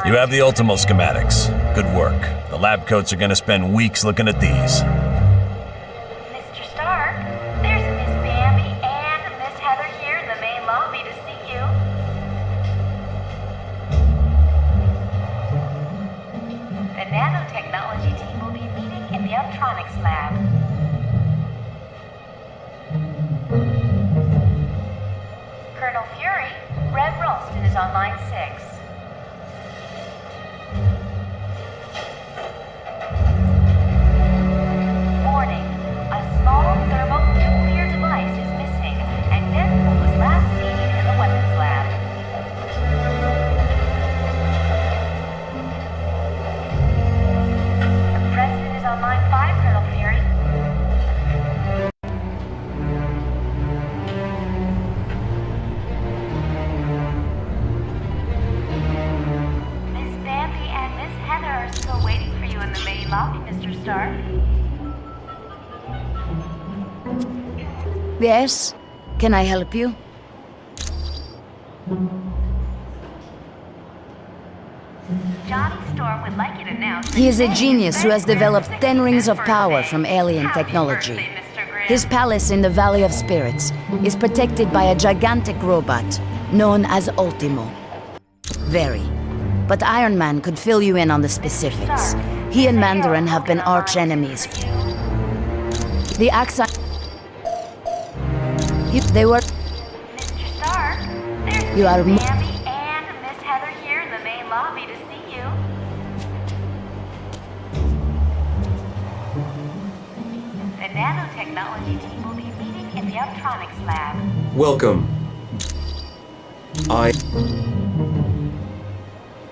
You have the Ultimo schematics. Good work. The lab coats are gonna spend weeks looking at these. Mr. Stark, there's Miss Bambi and Miss Heather here in the main lobby to see you. The nanotechnology team will be meeting in the Optronics lab. Colonel Fury, Red Ralston is on line 6. Warning, a small thermonuclear device is missing and Deadpool was last seen in the weapons lab. The President is on line 5, Colonel Fury. Miss Bambi and Miss Heather are still waiting for you in the main lobby, Mr. Stark. Yes? Can I help you? Johnny Storm would like you to know. He is a genius who has developed 10 rings of power from alien technology. His palace in the Valley of Spirits is protected by a gigantic robot known as Ultimo. Very. But Iron Man could fill you in on the specifics. He and Mandarin have been arch enemies. The Axon... They were... Mr. Stark, there's You are... Miss Bambi and Miss Heather here in the main lobby to see you. The nanotechnology team will be meeting in the Optronics lab. Welcome.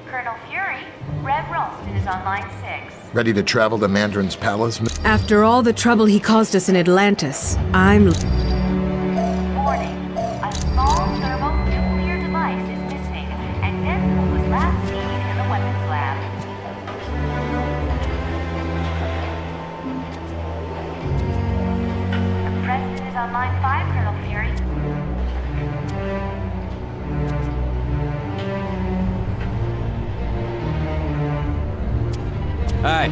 Colonel Fury, Red Ralston is on line 6. Ready to travel to Mandarin's palace? After all the trouble he caused us in Atlantis, I'm... Warning, a small thermonuclear device is missing and Deadpool was last seen in the weapons lab. The President is on line 5, Colonel Fury. Hi,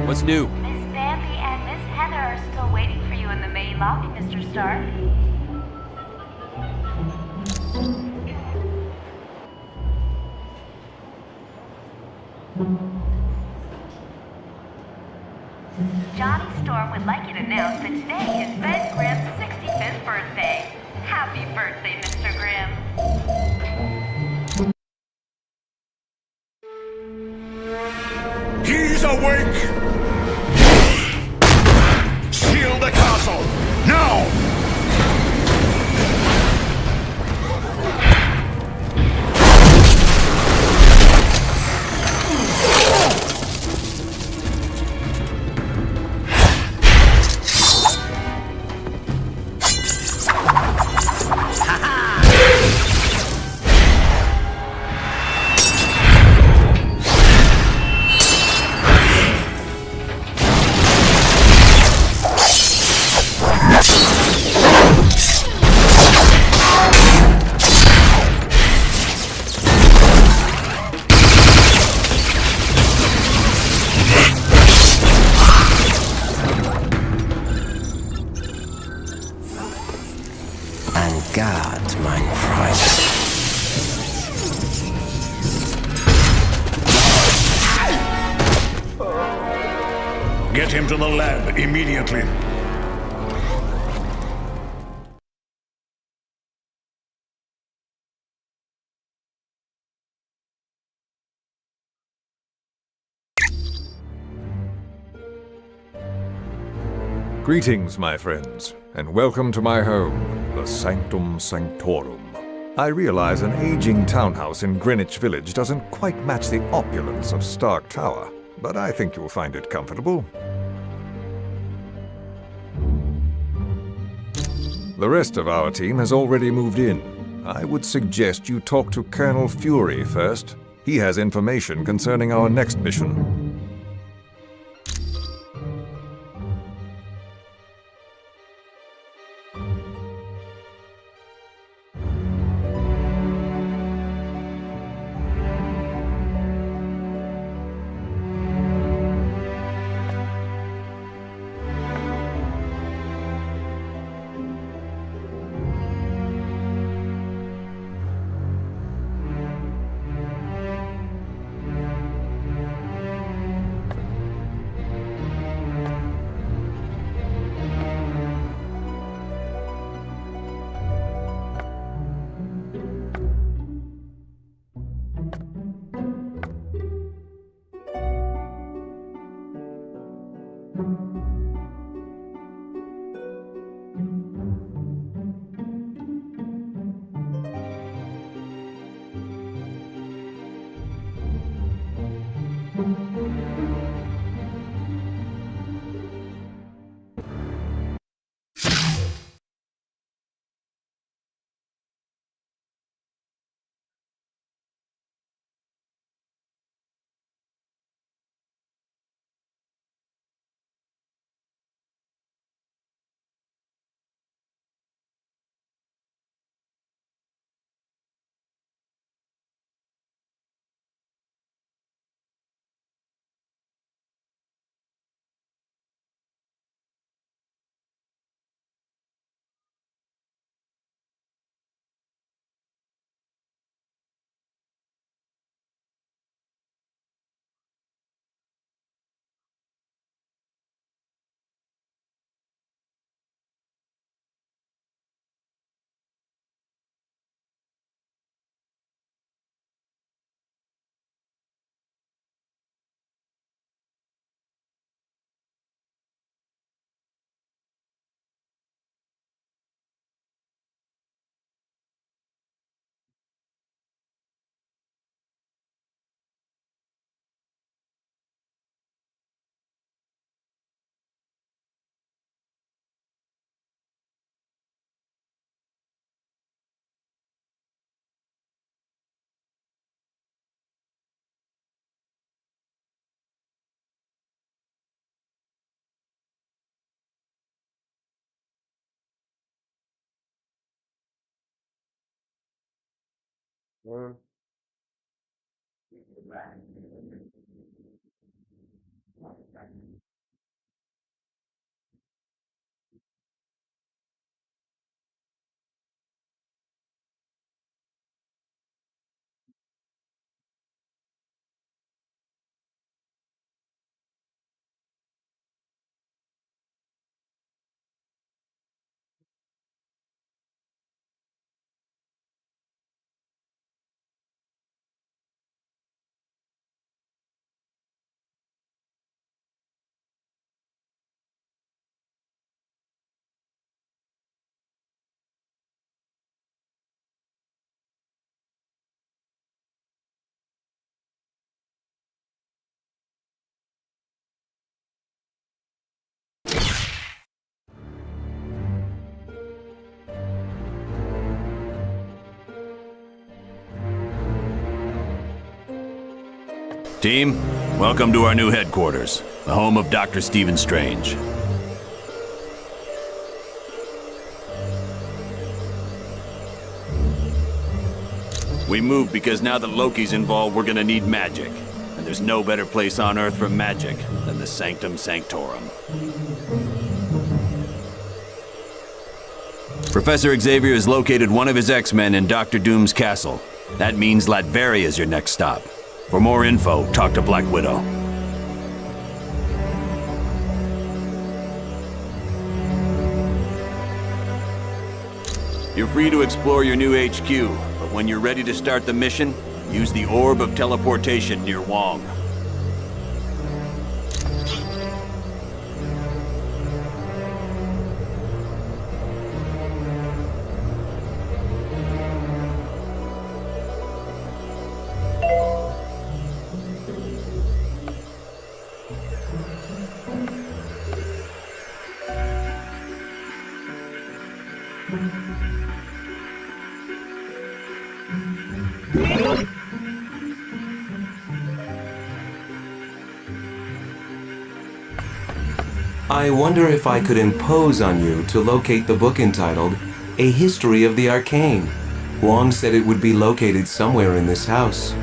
what's new? Miss Bambi and Miss Heather are still waiting for you in the main lobby, Mr. Stark. Johnny Storm would like you to announce that today is Ben Grimm's 65th birthday. Happy birthday, Mr. Grimm. He's awake! Shield the castle! Now! God, mein Freund. Get him to the lab immediately. Greetings, my friends, and welcome to my home, the Sanctum Sanctorum. I realize an aging townhouse in Greenwich Village doesn't quite match the opulence of Stark Tower, but I think you'll find it comfortable. The rest of our team has already moved in. I would suggest you talk to Colonel Fury first. He has information concerning our next mission. Team, welcome to our new headquarters, the home of Dr. Stephen Strange. We moved because now that Loki's involved, we're gonna need magic. And there's no better place on Earth for magic than the Sanctum Sanctorum. Professor Xavier has located one of his X-Men in Dr. Doom's castle. That means Latveria is your next stop. For more info, talk to Black Widow. You're free to explore your new HQ, but when you're ready to start the mission, use the Orb of Teleportation near Wong. I wonder if I could impose on you to locate the book entitled A History of the Arcane. Wong said it would be located somewhere in this house.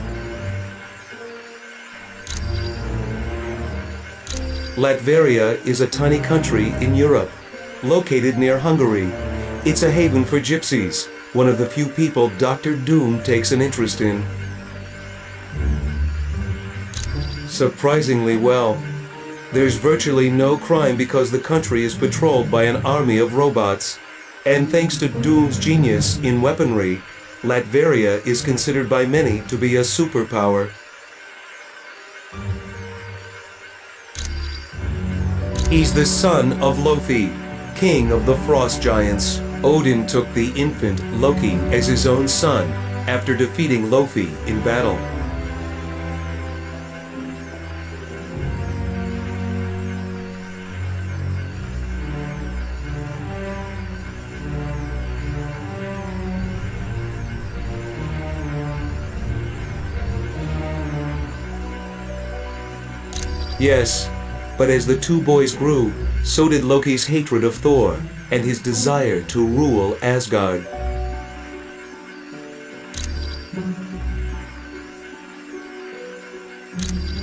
Latveria is a tiny country in Europe, located near Hungary. It's a haven for gypsies, one of the few people Dr. Doom takes an interest in. Surprisingly well. There's virtually no crime because the country is patrolled by an army of robots. And thanks to Doom's genius in weaponry, Latveria is considered by many to be a superpower. He's the son of Loki, king of the frost giants. Odin took the infant Loki as his own son after defeating Loki in battle. Yes, but as the two boys grew, so did Loki's hatred of Thor and his desire to rule Asgard.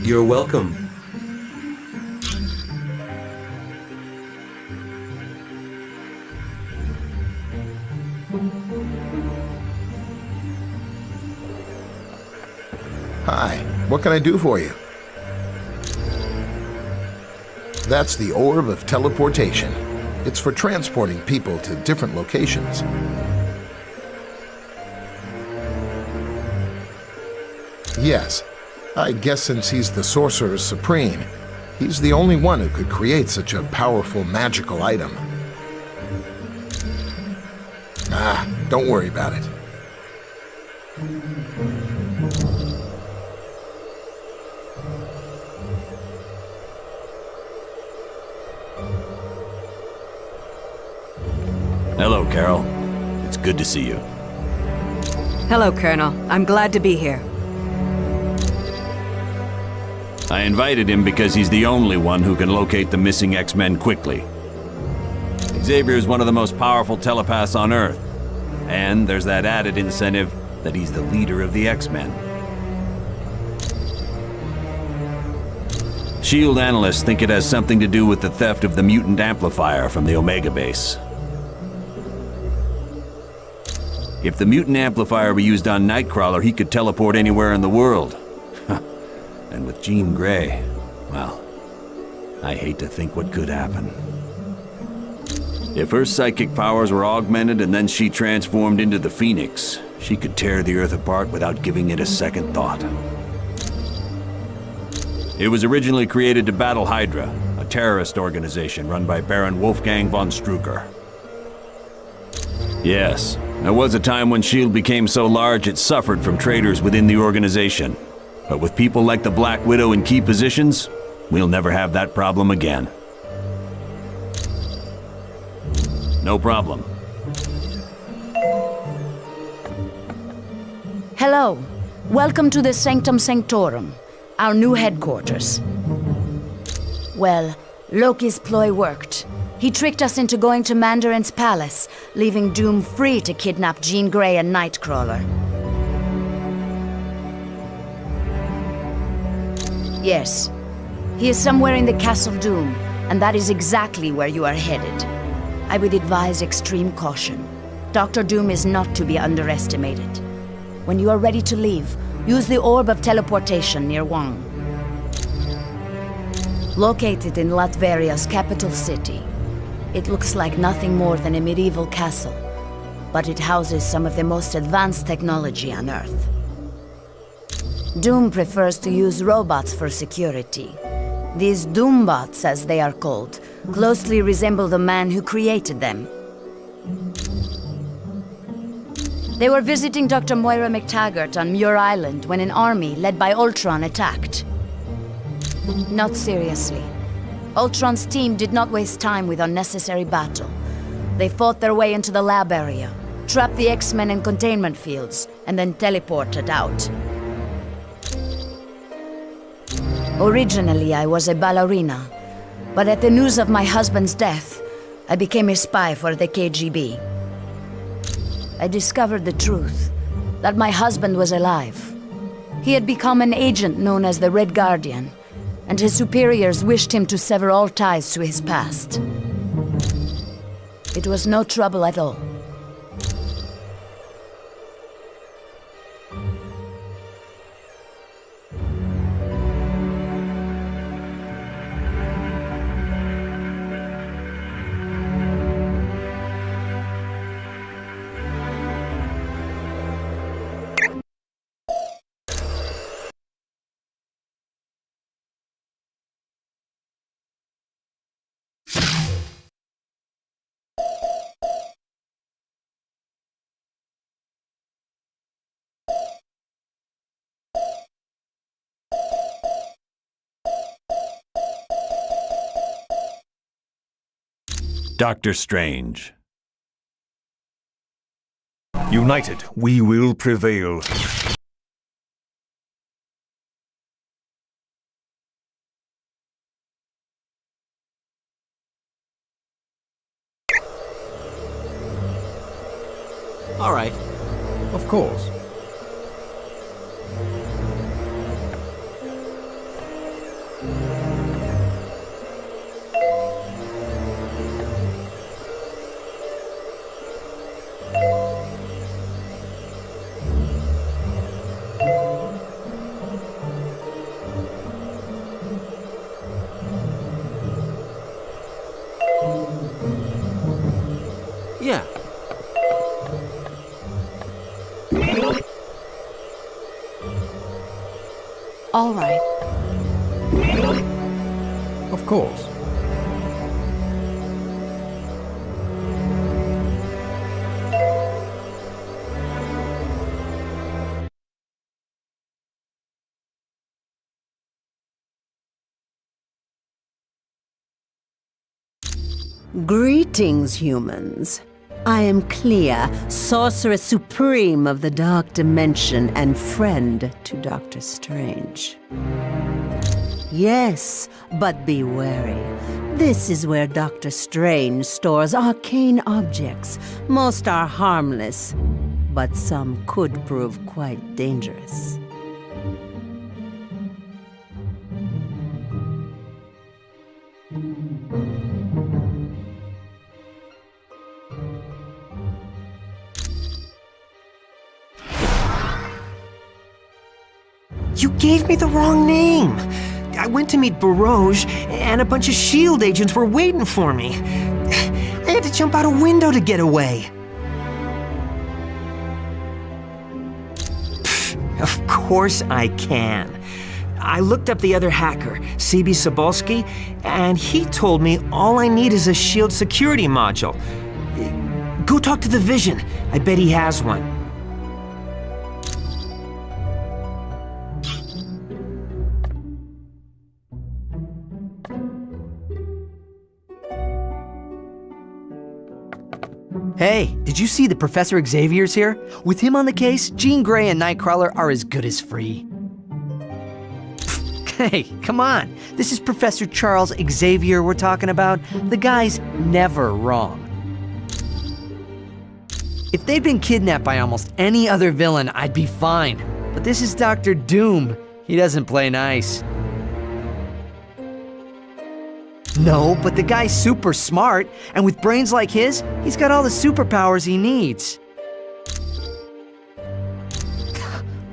You're welcome. Hi, what can I do for you? That's the Orb of Teleportation. It's for transporting people to different locations. Yes, I guess since he's the Sorcerer Supreme, he's the only one who could create such a powerful magical item. Ah, don't worry about it. Hello, Carol. It's good to see you. Hello, Colonel. I'm glad to be here. I invited him because he's the only one who can locate the missing X-Men quickly. Xavier is one of the most powerful telepaths on Earth. And there's that added incentive that he's the leader of the X-Men. SHIELD analysts think it has something to do with the theft of the mutant amplifier from the Omega base. If the mutant amplifier were used on Nightcrawler, he could teleport anywhere in the world. And with Jean Grey, well, I hate to think what could happen. If her psychic powers were augmented and then she transformed into the Phoenix, she could tear the Earth apart without giving it a second thought. It was originally created to battle Hydra, a terrorist organization run by Baron Wolfgang von Strucker. Yes, there was a time when S.H.I.E.L.D. became so large it suffered from traitors within the organization. But with people like the Black Widow in key positions, we'll never have that problem again. No problem. Hello. Welcome to the Sanctum Sanctorum, our new headquarters. Well, Loki's ploy worked. He tricked us into going to Mandarin's palace, leaving Doom free to kidnap Jean Grey and Nightcrawler. Yes, he is somewhere in the Castle Doom, and that is exactly where you are headed. I would advise extreme caution. Dr. Doom is not to be underestimated. When you are ready to leave, use the Orb of Teleportation near Wang. Located in Latveria's capital city, it looks like nothing more than a medieval castle, but it houses some of the most advanced technology on Earth. Doom prefers to use robots for security. These Doombots, as they are called, closely resemble the man who created them. They were visiting Dr. Moira McTaggart on Muir Island when an army led by Ultron attacked. Not seriously. Ultron's team did not waste time with unnecessary battle. They fought their way into the lab area, trapped the X-Men in containment fields, and then teleported out. Originally, I was a ballerina, but at the news of my husband's death, I became a spy for the KGB. I discovered the truth, that my husband was alive. He had become an agent known as the Red Guardian, and his superiors wished him to sever all ties to his past. It was no trouble at all. Doctor Strange. United, we will prevail. All right. Of course. Yeah. All right. Of course. Greetings, humans. I am Clea, Sorceress Supreme of the Dark Dimension and friend to Doctor Strange. Yes, but be wary. This is where Doctor Strange stores arcane objects. Most are harmless, but some could prove quite dangerous. You gave me the wrong name. I went to meet Barouge, and a bunch of S.H.I.E.L.D. agents were waiting for me. I had to jump out a window to get away. Pfft, of course I can. I looked up the other hacker, CB Sobolski, and he told me all I need is a S.H.I.E.L.D. security module. Go talk to the Vision. I bet he has one. Hey, did you see that Professor Xavier's here? With him on the case, Jean Grey and Nightcrawler are as good as free. Hey, come on. This is Professor Charles Xavier we're talking about. The guy's never wrong. If they'd been kidnapped by almost any other villain, I'd be fine. But this is Dr. Doom. He doesn't play nice. No, but the guy's super smart, and with brains like his, he's got all the superpowers he needs.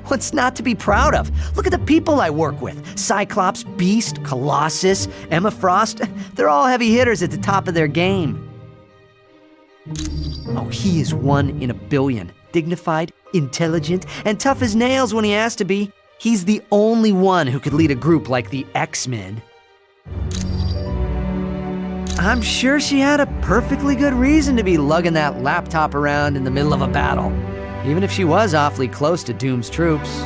What's not to be proud of? Look at the people I work with. Cyclops, Beast, Colossus, Emma Frost. They're all heavy hitters at the top of their game. Oh, he is one in a billion. Dignified, intelligent, and tough as nails when he has to be. He's the only one who could lead a group like the X-Men. I'm sure she had a perfectly good reason to be lugging that laptop around in the middle of a battle, even if she was awfully close to Doom's troops.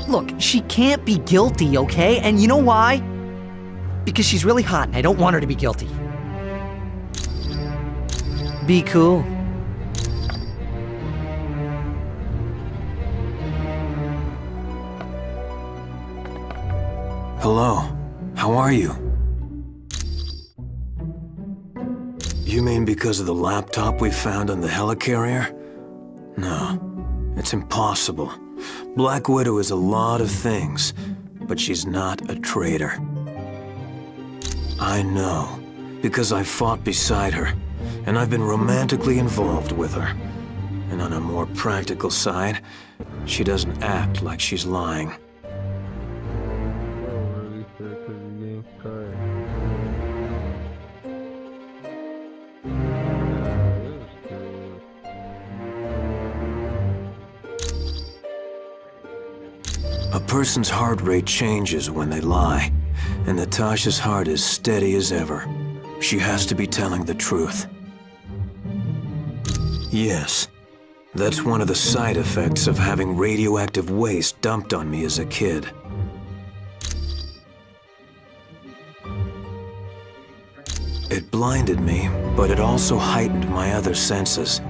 Look, she can't be guilty, okay? And you know why? Because she's really hot and I don't want her to be guilty. Be cool. Hello. How are you? You mean because of the laptop we found on the helicarrier? No, it's impossible. Black Widow is a lot of things, but she's not a traitor. I know, because I fought beside her, and I've been romantically involved with her. And on a more practical side, she doesn't act like she's lying. A person's heart rate changes when they lie, and Natasha's heart is steady as ever. She has to be telling the truth. Yes, that's one of the side effects of having radioactive waste dumped on me as a kid. It blinded me, but it also heightened my other senses.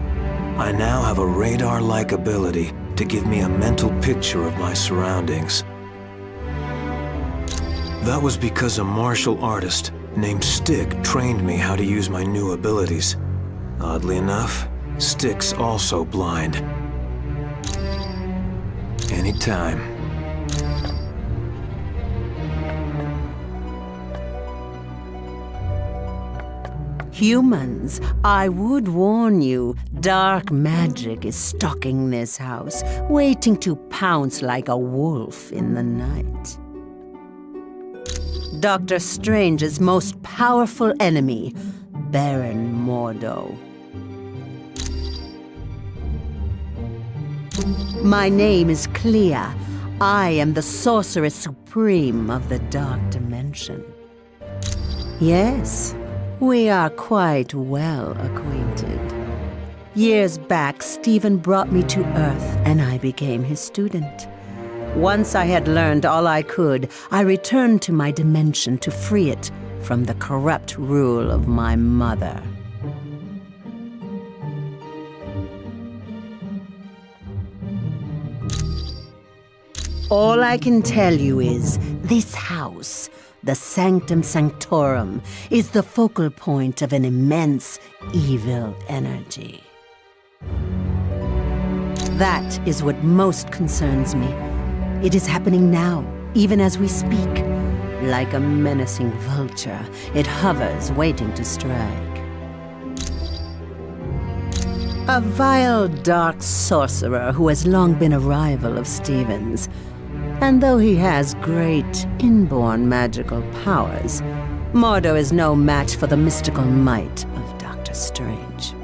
I now have a radar-like ability to give me a mental picture of my surroundings. That was because a martial artist named Stick trained me how to use my new abilities. Oddly enough, Stick's also blind. Anytime. Humans, I would warn you, dark magic is stalking this house, waiting to pounce like a wolf in the night. Dr. Strange's most powerful enemy, Baron Mordo. My name is Clea. I am the Sorceress Supreme of the Dark Dimension. Yes, we are quite well acquainted. Years back, Stephen brought me to Earth, and I became his student. Once I had learned all I could, I returned to my dimension to free it from the corrupt rule of my mother. All I can tell you is, this house, the Sanctum Sanctorum, is the focal point of an immense evil energy. That is what most concerns me. It is happening now, even as we speak. Like a menacing vulture, it hovers, waiting to strike. A vile, dark sorcerer who has long been a rival of Stephen's. And though he has great inborn magical powers, Mordo is no match for the mystical might of Dr. Strange.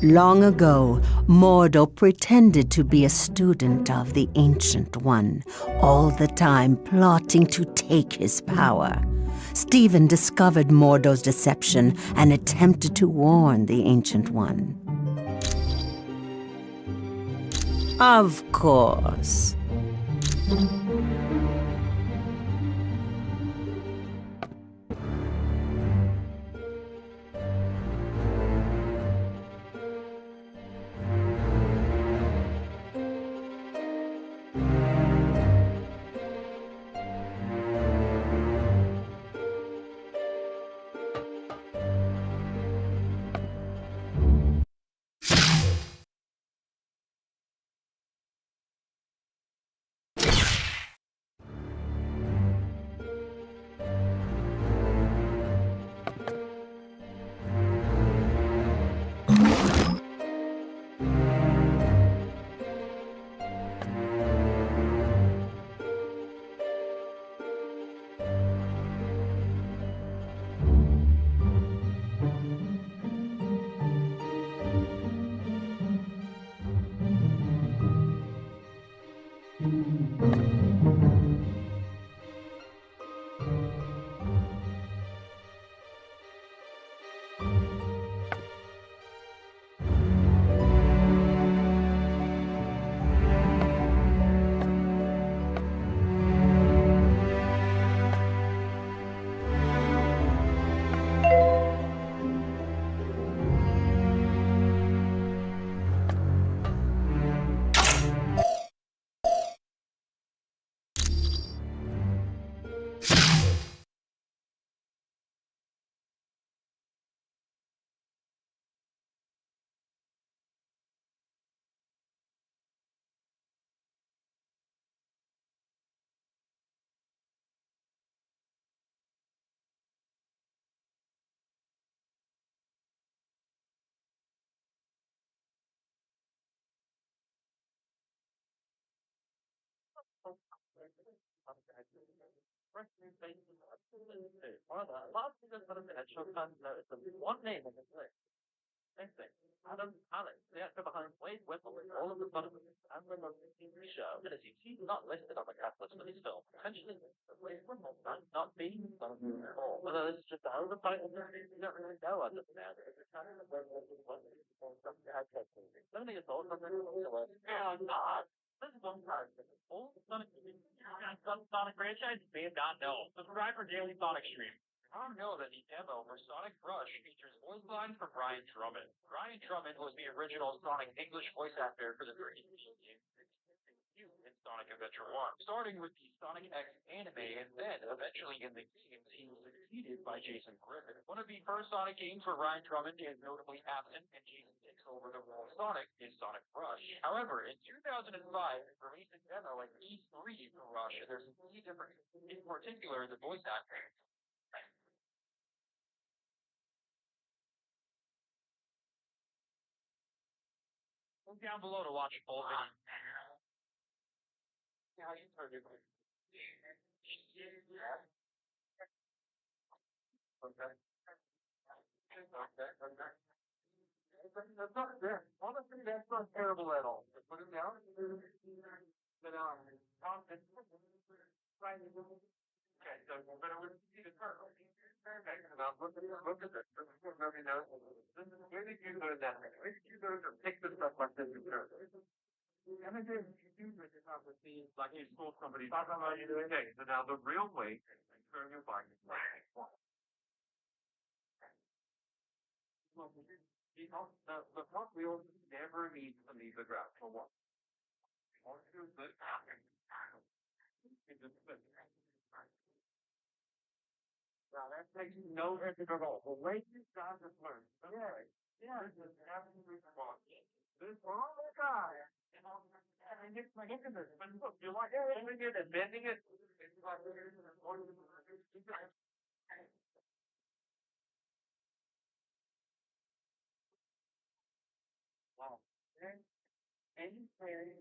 Long ago, Mordo pretended to be a student of the Ancient One, all the time plotting to take his power. Stephen discovered Mordo's deception and attempted to warn the Ancient One. Of course. I know that the demo for Sonic Rush features voice lines from Brian Drummond. Brian Drummond was the original Sonic English voice actor for the 3D game in Sonic Adventure 1, starting with the Sonic X anime and then eventually in the games he was succeeded by Jason Griffin. One of the first Sonic games where Brian Drummond is notably absent and Jason takes over the role of Sonic is Sonic Rush. However, in 2005, it released a demo like E3 for Rush, and there's a key difference, in particular the voice acting. Link down below to watch full video. Yeah, you heard it. Okay. Okay. That's not there. Honestly, that's not terrible at all. Just put it down. But right. Okay, so but I would see the turn. Okay, now look at this. Let me know. Where did you learn that? Where did you learn to pick this up like this in turn? And again, you do this with the like a school company. Talk about how you do it. Okay, so now the real way to turn your bike. The front wheel never needs to leave the ground for one. All you do is lift it just spin. Now that takes no effort at all. The way you guys have learned. Okay. Yeah, this is absolutely wrong. This all the time. And it's like, look at this. But look, you're like, bending it and bending it. It's like, wow. And you say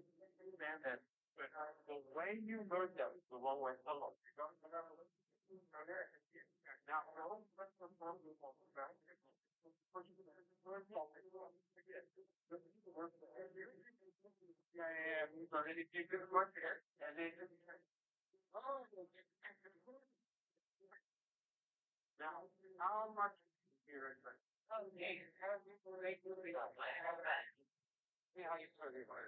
that, but the way you learned that was the wrong way. Hello. Now, let's perform the wrong way. Yeah, so then if you do work there, and then now, how much here is it? Okay, how do you make the see how you sort it out.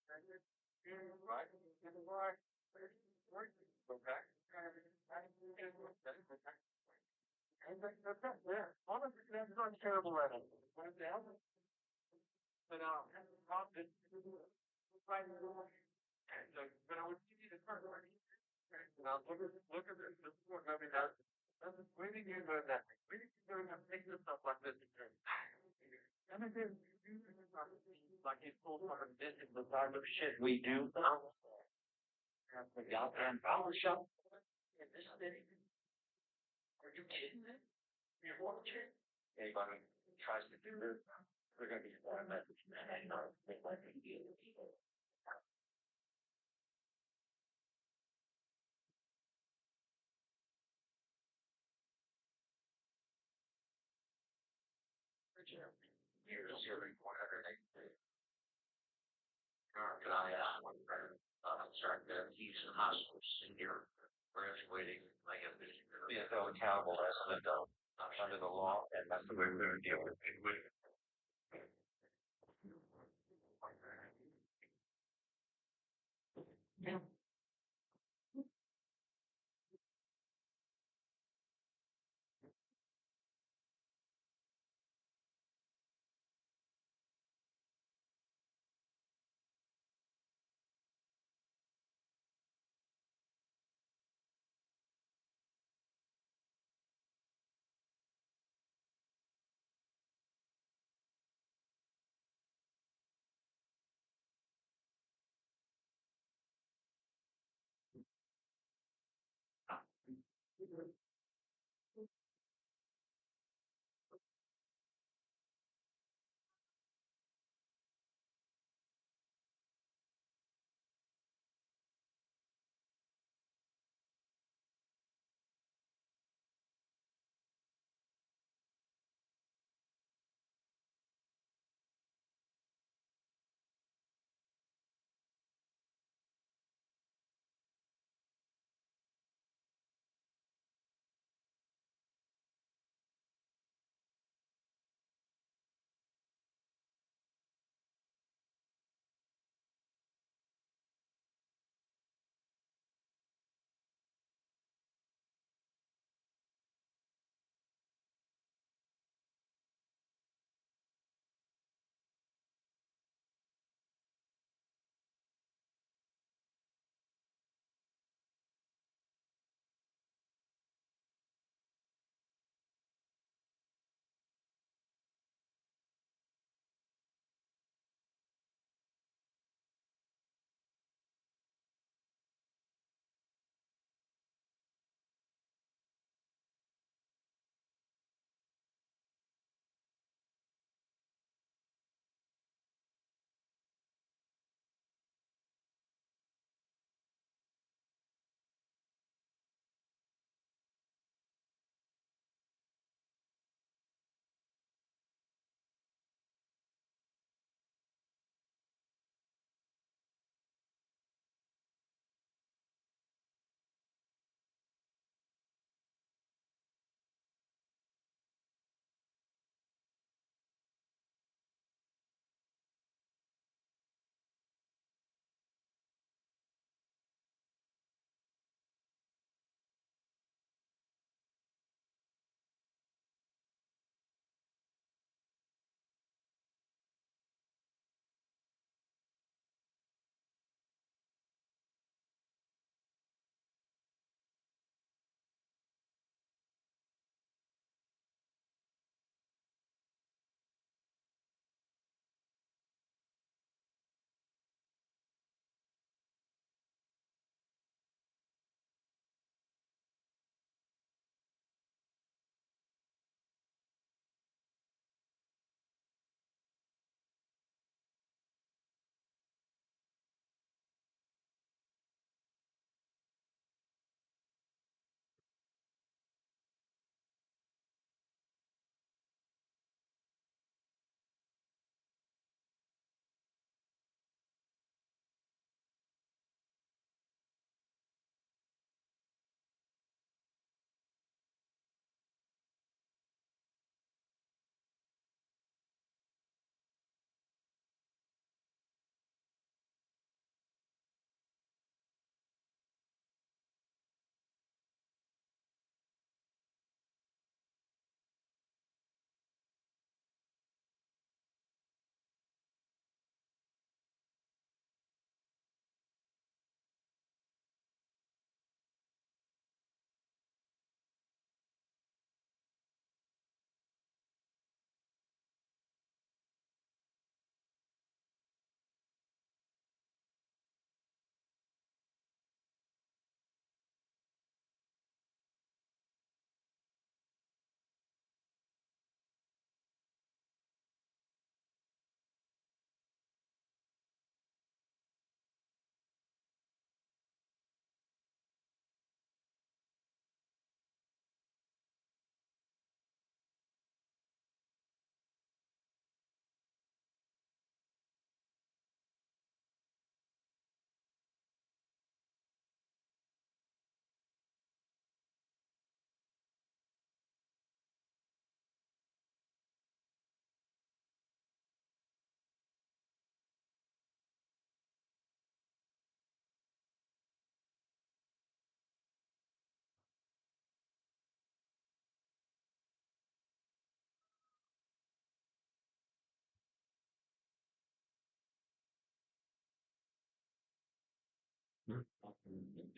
Right? Right? Okay. And that's it. Yeah. Honestly, that's not terrible at all. What is that? But right. So, but I would give you the first one. Now look at this. This is what I mean. Where did you learn that? Where did you learn to pick this up like this? And again, like it's called for this is the type of shit we do. At the goddamn power shop in this city. Are you kidding me? You're watching. Anybody tries to do this, they're gonna be sent a message, man. I know they like to deal with people. You're just hearing whatever they do. Can I ask one friend? Start the he's in hospitals in here graduating like a BFL accountable as an adult under the law, and that's the way we're going to deal with it. Yeah.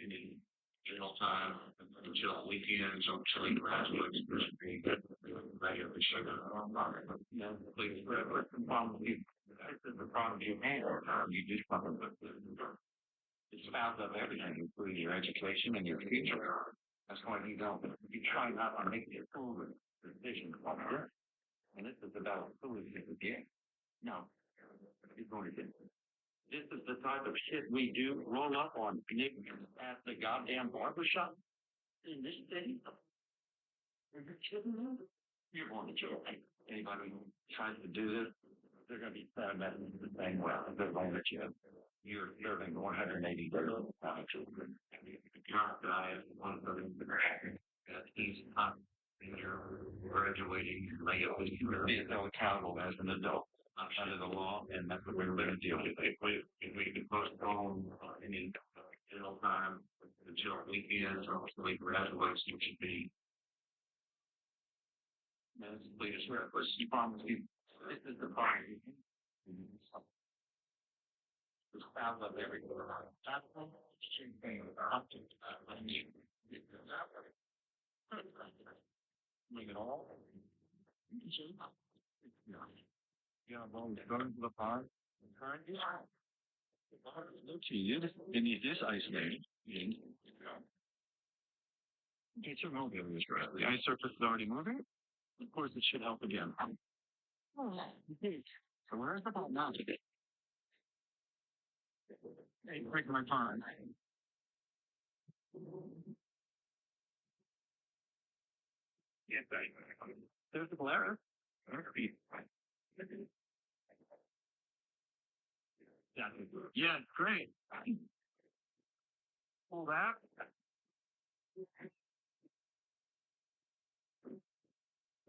any jail time until weekends, until graduates, regular sugar. Yeah, please, what's the problem? This is the problem you have. You just want to it's about of everything, including your education and your future. That's why you try not to make your foolish decisions on earth. And this is about foolish again. No, you're going to get this is the type of shit we do. Roll up on Nick at the goddamn barbershop in this city. Are you kidding me? You're going to jail. Anybody who tries to do this, they're going to be found that the same way. They're going to jail. You're serving 180 days of children. Your guy is one of them that he's not and you're graduating you're being held accountable as an adult under the law, and that's what we're going to deal with. If we can postpone any jail time until weekends or until he graduates, it should be. That's the latest request. You promise you this is the part. The spouse of every that's the thing about you. Bring it all. Yeah, well, going to the park. Yeah. The park is no cheese. And it is isolated. It's a real good stress. The ice surface is already moving. Of course, it should help again. So where's the ball now today? Hey, break my time. Yes, there's the glare. Yeah, great. Pull that.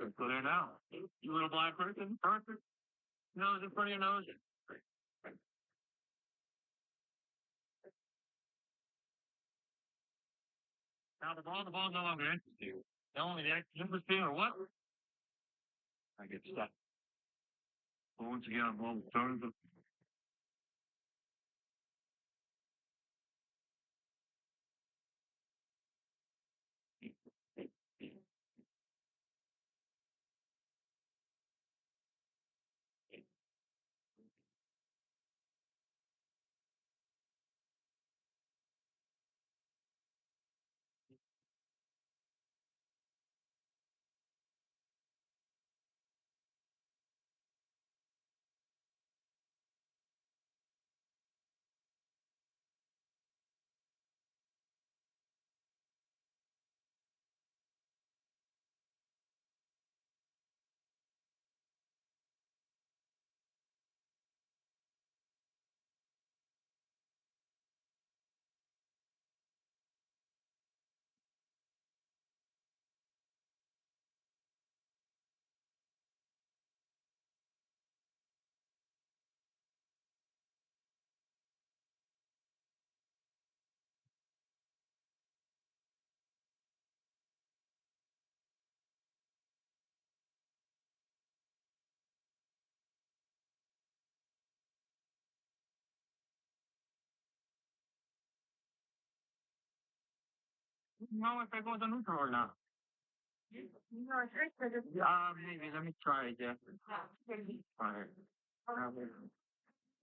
Let's go there now. You little blind person, perfect. Nose in front of your nose. Now the ball's no longer interests you. Only the interesting or what? I get stuck. But once again, I'm all turns of no, if I go to neutral or not. Maybe let me try it. Yeah. Fine.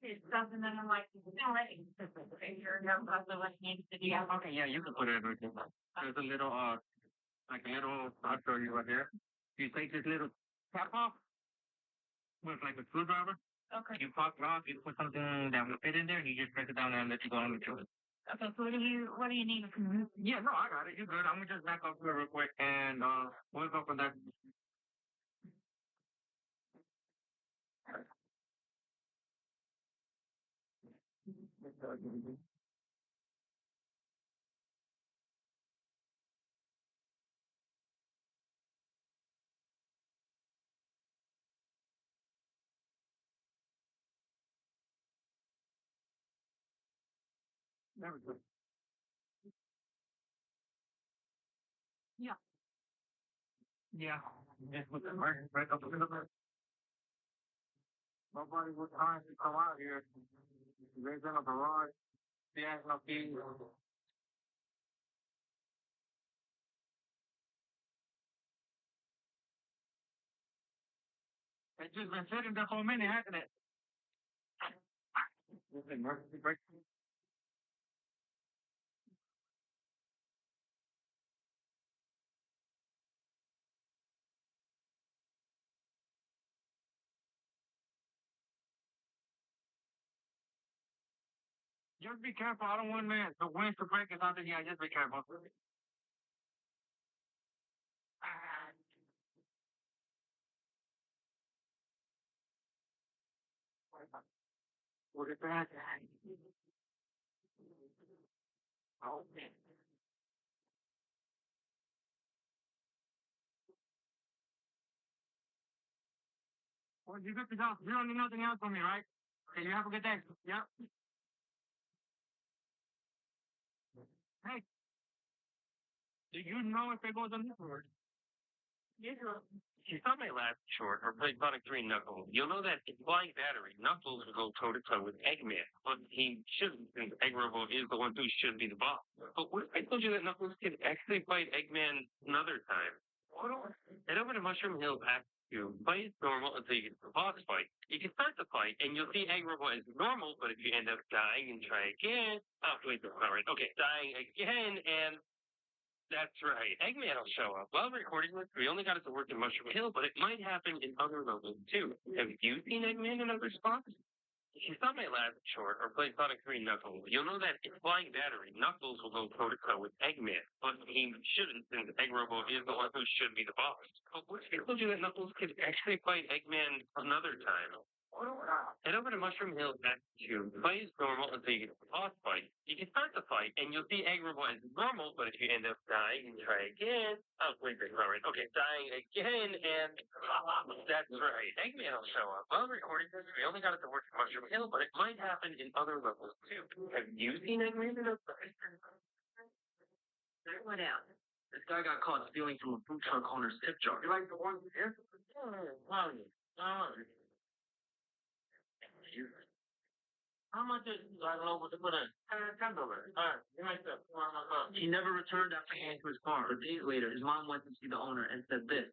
It doesn't, and I'm like, no, you're what needs to do. Okay, yeah, you can put it right there. There's a little, like a little, I'll show you right here. You take this little cap off with like a screwdriver. Okay. You pop it off, you put something that will fit in there, and you just press it down there and let you go on with it. Okay, so what do you need? Yeah, no, I got it. You're good. I'm gonna just back up here real quick, and we'll go from there. There we go. Yeah. Yeah. Just with the right up in the bed. Nobody was trying to come out here. There's in a garage. He has no keys. It's just been sitting there for a minute, hasn't it? Listen, Mark. Just be careful. I don't want the winds to break or something. Yeah, just be careful. Look at that. Oh, man. Well, you got yourself. You don't need nothing else from me, right? Okay, you have a good day. Yep. Hey, do you know if it goes on this word? If you thought my last short or played Sonic 3 Knuckles, you'll know that in Flying Battery, Knuckles will go toe-to-toe with Eggman, but he shouldn't, since Egg Robo is the one who should be the boss. But what if I told you that Knuckles could actually fight Eggman another time? Head over to Mushroom Hill Act 2, fight normal until you get to the boss fight. You can start the fight, and you'll see Egg Robo as normal, but if you end up dying and try again... Oh, wait, that's not right. Okay, dying again, and... That's right. Eggman will show up. While recording this, we only got it to work in Mushroom Hill, but it might happen in other levels too. Have you seen Eggman in other spots? If you saw my last short or played Sonic 3 Knuckles, you'll know that in Flying Battery, Knuckles will go toe-to-toe with Eggman, but he shouldn't, since Egg Robo is the one who should be the boss. But what if I told you that Knuckles could actually fight Eggman another time? Head over to Mushroom Hill Act 2. Play as normal until you get to the boss fight. You can start the fight, and you'll see Egg Robo as normal, but if you end up dying and try again... Oh, wait, right. Okay, dying again, and... That's right. Eggman will show up. While recording this, we only got it to work at Mushroom Hill, but it might happen in other levels, too. Have you seen Eggman in other... That went out. This guy got caught stealing from a food truck owner's tip jar. You like the one here? How much is, I don't know what to put in. $10. Alright, you make that. He never returned after going to his car. But days later, his mom went to see the owner and said this.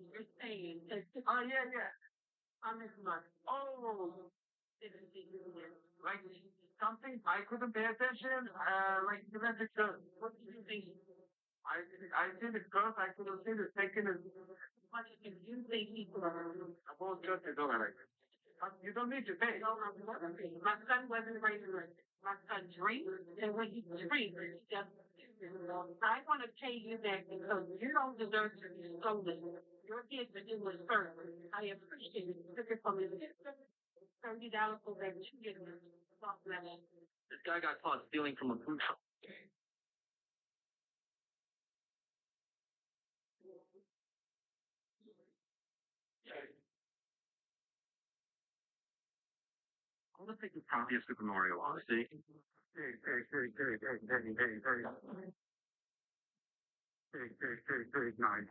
Oh, yeah. I'm missing my. Oh! Like something I couldn't pay attention. Like the picture. What do you think? I see the curve. I could have seen the second. What do you think? I'm all just a dollar like this. You don't need to pay. My son wasn't raised like this. My son drinks, and when he drinks, he just. I want to pay you back because you don't deserve to be stolen. Your kids are doing this first. I appreciate it. You took it from his sister. $30 for that chicken. This guy got caught stealing from a food truck. I'm gonna take a copy of Super Mario Odyssey. Hey. Nine.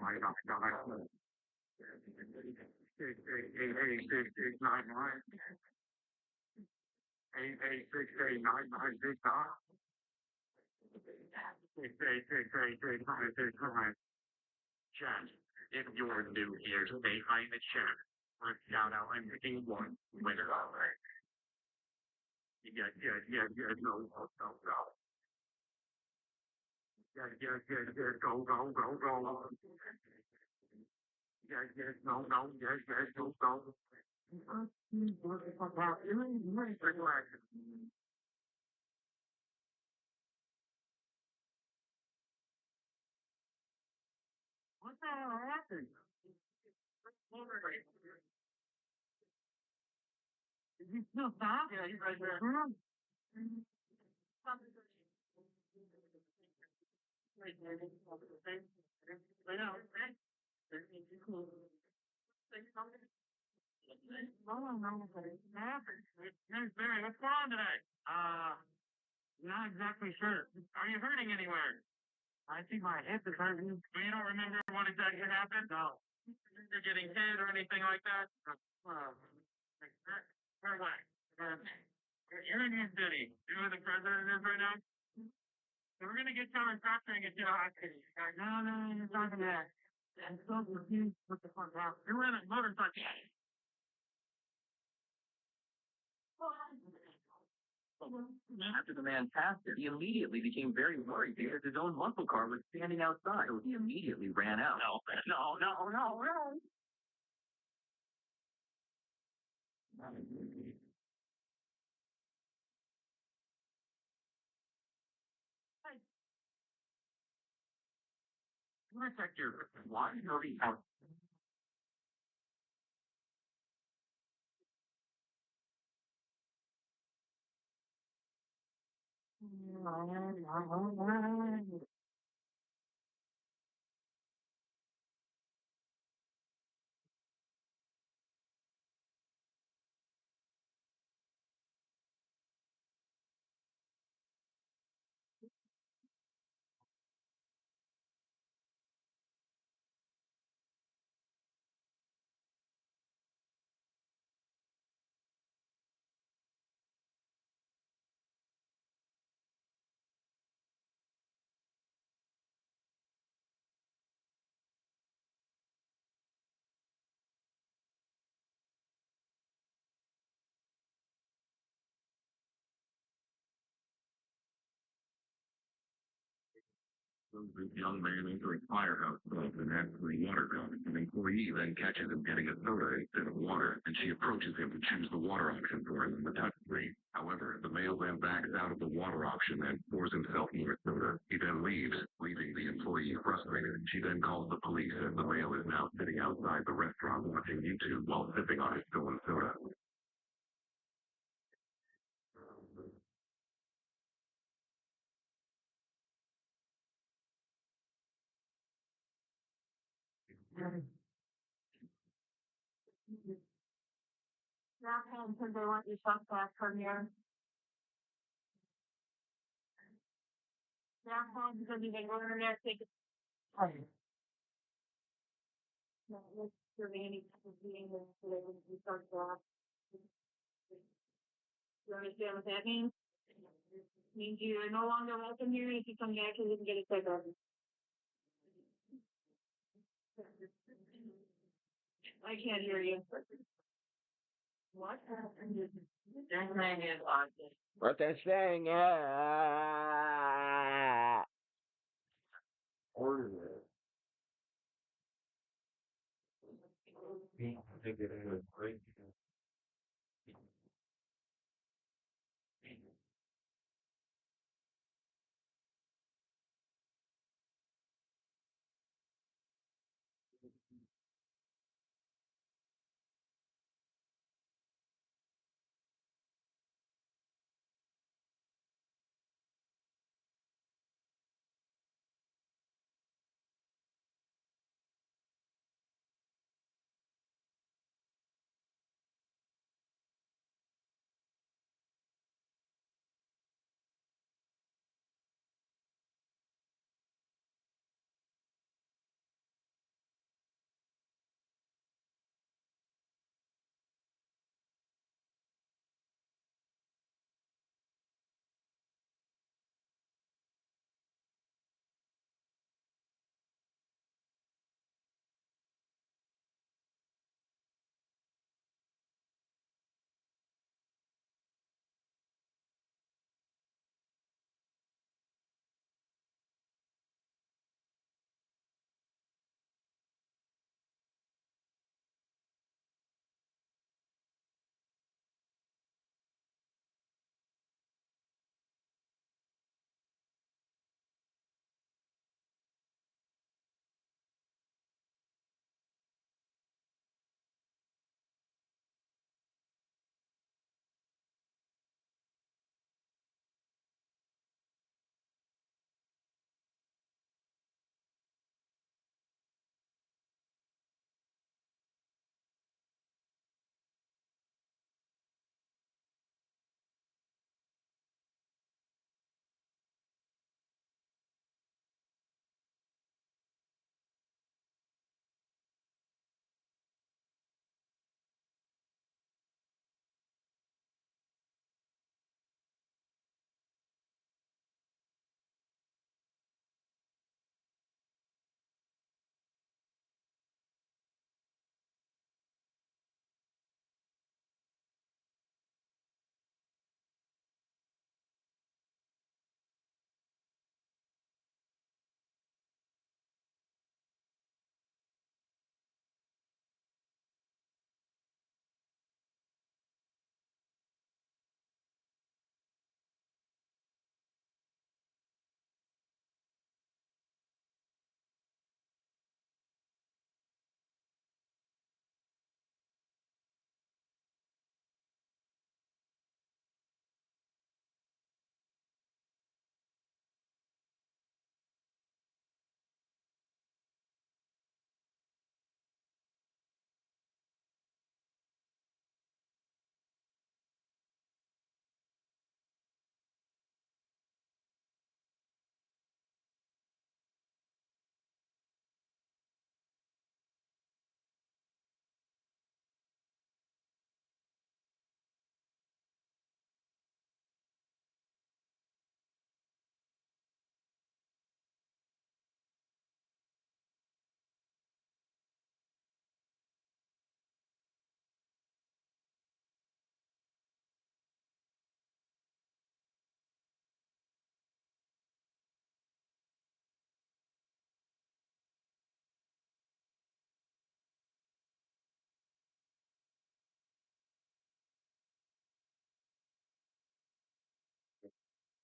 Chat. If you're new here, stay high in the chat. Or shout out and picking one. Winner. Yeah, no. Yeah, go. Yeah, no, go. What the hell happened? Is he still fast? Yeah, he's right there. I know, right? Hey, Barry, what's going on today? Not exactly sure. Are you hurting anywhere? I think my hip is hurting. But you don't remember what exactly happened? No. You're getting hit or anything like that? Where what? You're in New City. You know where the president is right now? So we're gonna get you on a doctor and get you to the hospital. No, you're talking to that. And so confused with the front half. You're in a motorcycle. After the man passed it, he immediately became very worried because his own muscle car was standing outside. So he immediately ran out. No. Hey, you want to check your watch? Nobody out. The young man entering firehouse above and asks for a water gun. An employee then catches him getting a soda instead of water, and she approaches him to choose the water option for him in the touchscreen. However, the male then backs out of the water option and pours himself more soda. He then leaves, leaving the employee frustrated. She then calls the police, and the male is now sitting outside the restaurant watching YouTube while sipping on his stolen soda. Not home because they want your stuff back from here. Not home because you can go in there and take it. Not look for any type of meeting with so they would start that. You understand what that means? Means you are no longer welcome here if you come back and you can get a ticket. I can't hear you. What? Their name is Austin. What they're saying, Order it.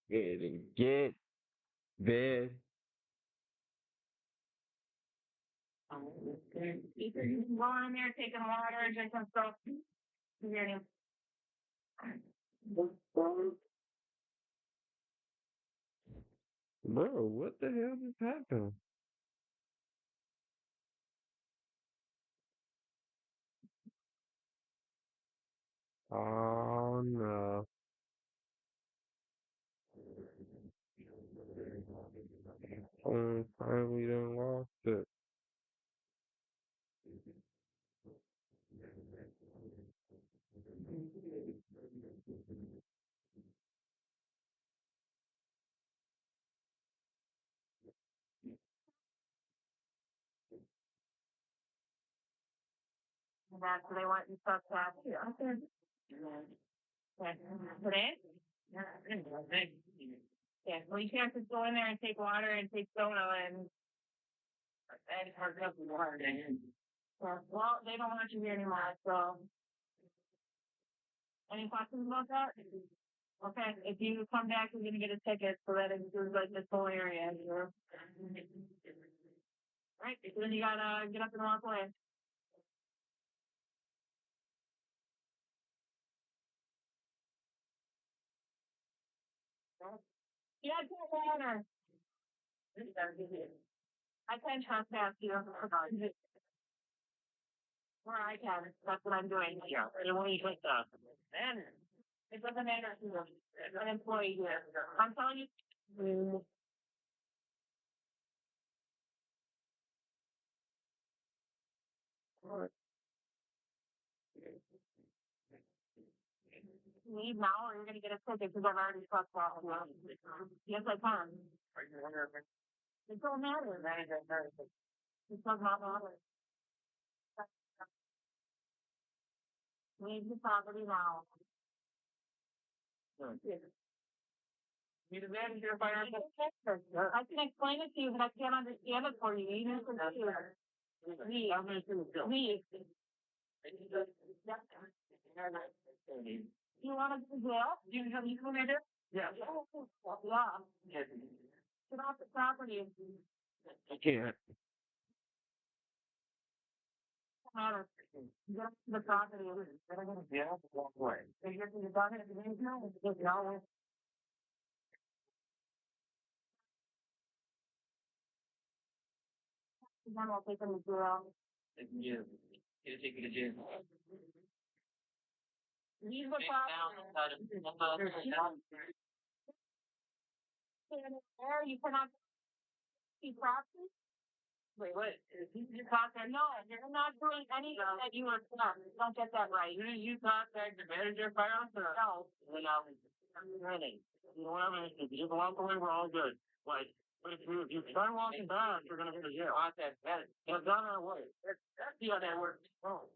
Get bed. You can go in there, taking water and drink some stuff. Bro, what the hell just happened? Oh no. Finally done lost it. That's what they want you to talk to. Today? Yeah, well, you can't just go in there and take water and take soda and hard up water. Well, they don't want you here anymore, so. Any questions about that? Okay, if you come back, you're gonna get a ticket so that it includes like this whole area. Right, so then you gotta get up and walk away. Yeah, take water. I can trespass you. Where I can. That's what I'm doing. Yeah. And when you take that, then it doesn't matter who an employee here. I'm telling you. Leave now, or you're gonna get a ticket because I've already trespassed you. Yes, I can. It don't matter. It does not matter. Leave the property now. Be the manager if I I can explain it to you, but I can't understand it for you. You need to leave. Leave. You want to go jail? You come in here? Yeah. Yeah. Get off the property. I can't. Matter. Get off the property. Yeah, walk away. So you're done at the meeting? No. Then we'll take them to jail. Yeah. Gonna take me to jail. Leave the property. You cannot see property. Wait, what? You contact, no, you're not doing anything that you are not. Don't get that right. You contact the manager first or No. when I'm running. You don't have anything. If you just walk away, we're all good. But if you start walking back, you're gonna go to jail. Contact that. That's not our way. That's the other word. Oh.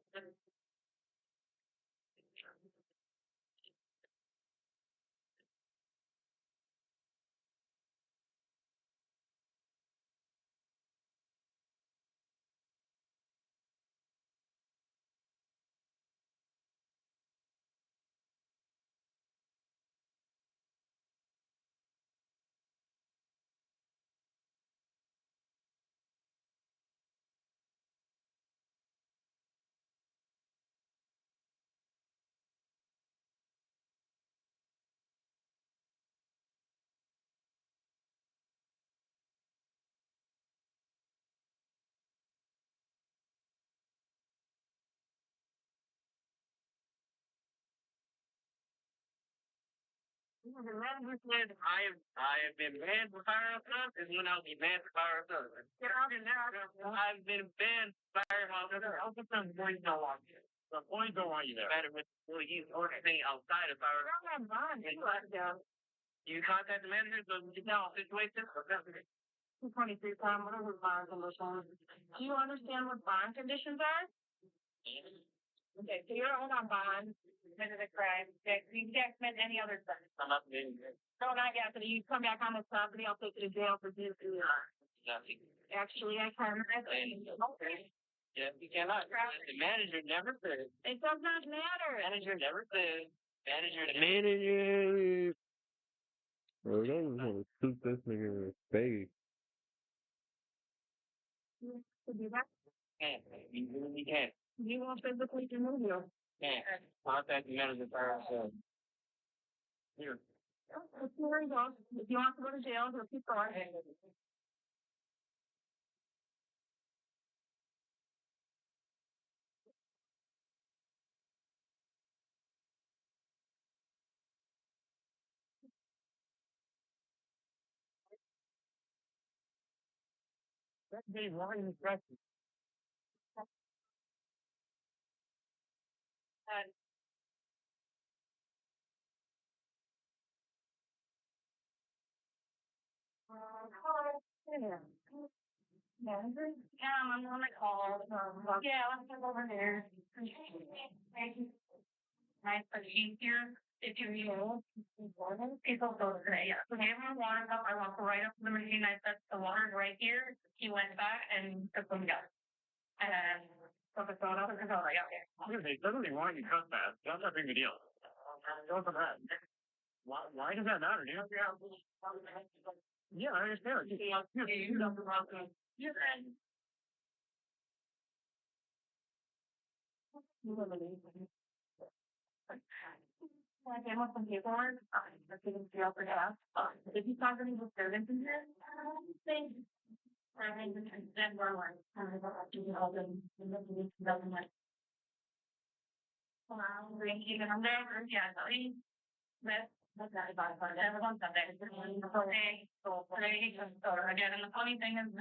The manager said I have been banned for firehouse stuff, and when I'll be banned for firehouse stuff. I've been banned for firehouse stuff. How come the boys don't want you? The boys don't want you there. Better with employees or anything outside of firehouse. You contact the manager so you know the situation? 223 pound, what are the bond conditions? Do you understand what bond conditions are? Okay, so you're owed on bond, committed a crime, okay, you can't commit any other stuff. I'm not being here. No, not yet, but you come back on this property, I'll take you to jail for this. Nothing. Actually, I can. Okay. Yeah, you cannot. The manager never said. It does not matter. Manager never said. Manager. Bro, don't just want to shoot this nigga in his face. To do that? Can't. You really can't. You won't physically remove you. Can't. Contact the manager first. Here. If you want to go, if you want to go to jail, he'll keep going. That's me running the practice. And yeah, I'm on the call. Yeah, let's go over there. Thank you. Nice, but she's here. If you need people go today. Yeah. So everyone water up. I walked right up to the machine. I set the water's right here. He went back and took them down. And took the phone up and I was like, okay. They literally want you to cut that. That's not a big deal. Go for that. Why does that matter, dude? Yeah, I understand. I came up some paperwork. I couldn't feel for gas. If you talk to any disturbance in here, thanks. I think then we're like, kind of up to the open and then we doesn't like. Even on there, yeah, so that's not about it. Everyone's got that. Okay, so today, so again, and the funny thing is,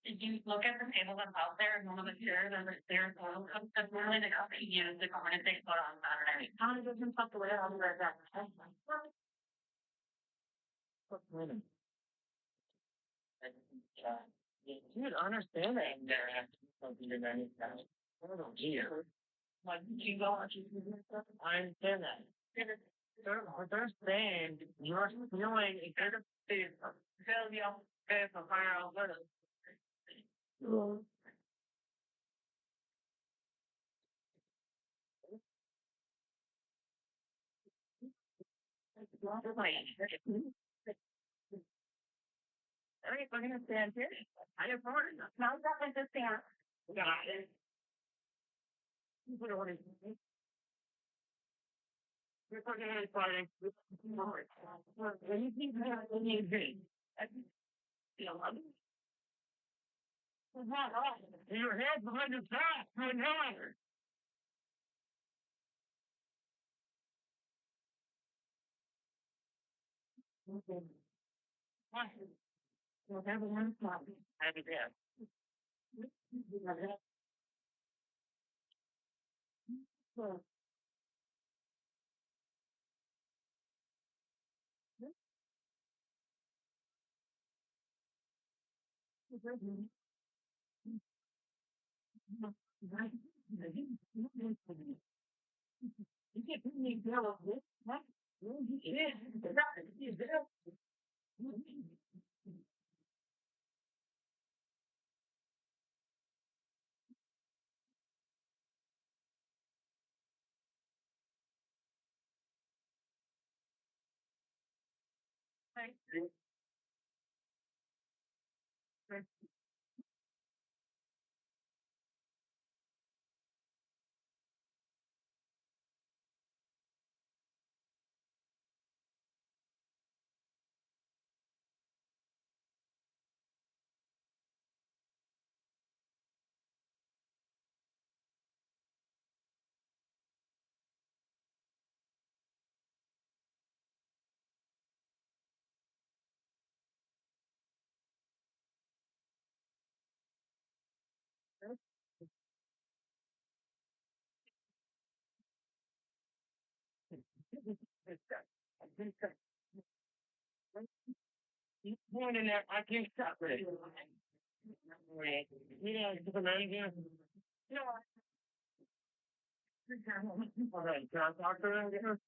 if you look at the table that's out there, and one of the chairs and the stairs, that's really the cup that you use to come in and take photo on Saturday. How does it stuff the way I'll be right back? You would understand that in there something you're going to oh dear. Like you go on I understand that. What they're saying you're feeling a kind of space tell you space of fire out there. We're gonna stand here. I have more. Now that is the stand. Got it. What is it? We're talking about fighting. When you think that when you agree, you know, your head behind your back, my God. Okay. Whatever one stop. Happy death. You can't put me down on this. What? Yeah. Thank you. He's pointing at, I can't stop it. Yeah, it's the manager. No. All right, can I talk to him?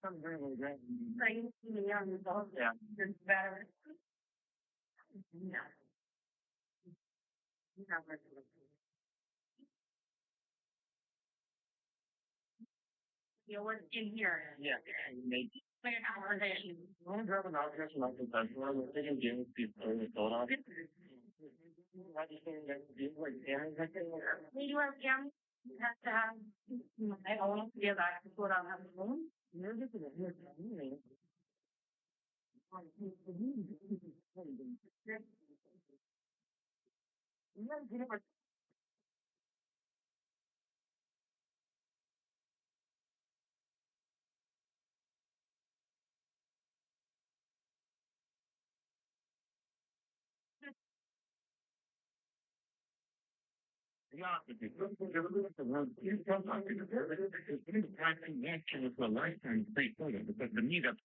Come bring me that. Thank you, yeah. It's better. No. You know, we're in here. Yeah. Maybe. Like an conversation. I'm going to grab an object from my professional. I'm taking games people are going on. I just think that people like cameras like that. We do have cameras. You have to have my own. Yeah, I can put on the phone. You're just in here. Yeah, but the word you don't like it. It's been a pricing action for a lifetime state photo because the meetup.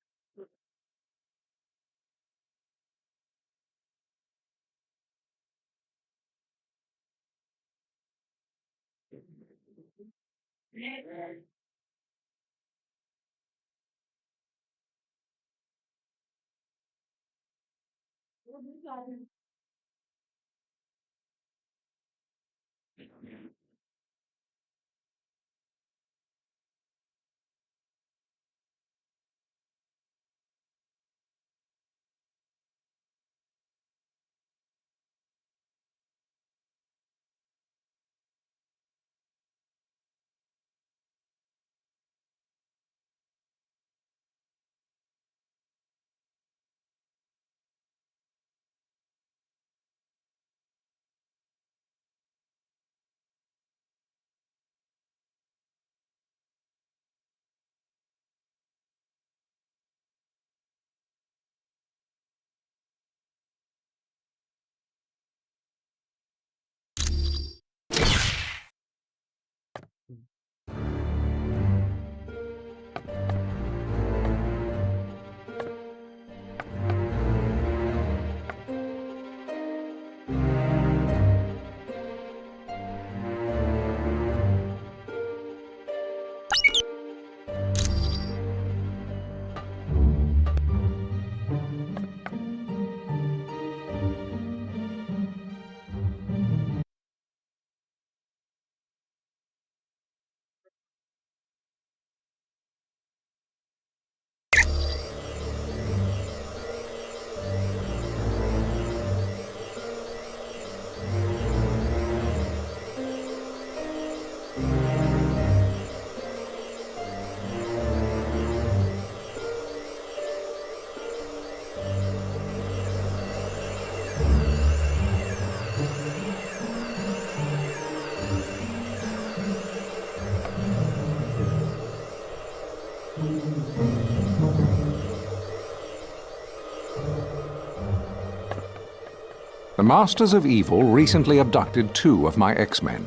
The Masters of Evil recently abducted 2 of my X-Men,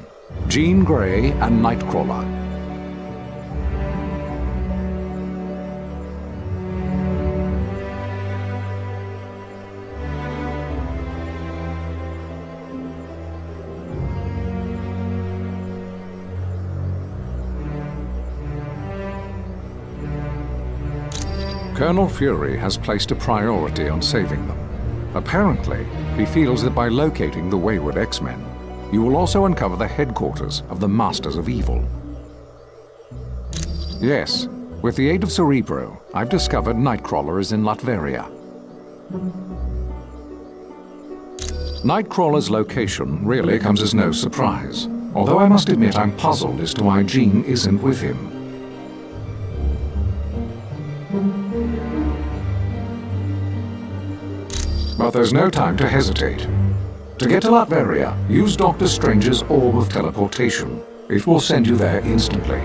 Jean Grey and Nightcrawler. Colonel Fury has placed a priority on saving them. Apparently, he feels that by locating the wayward X-Men, you will also uncover the headquarters of the Masters of Evil. Yes, with the aid of Cerebro, I've discovered Nightcrawler is in Latveria. Nightcrawler's location really comes as no surprise, although I must admit I'm puzzled as to why Jean isn't with him. But there's no time to hesitate. To get to Latveria, use Doctor Strange's Orb of Teleportation. It will send you there instantly.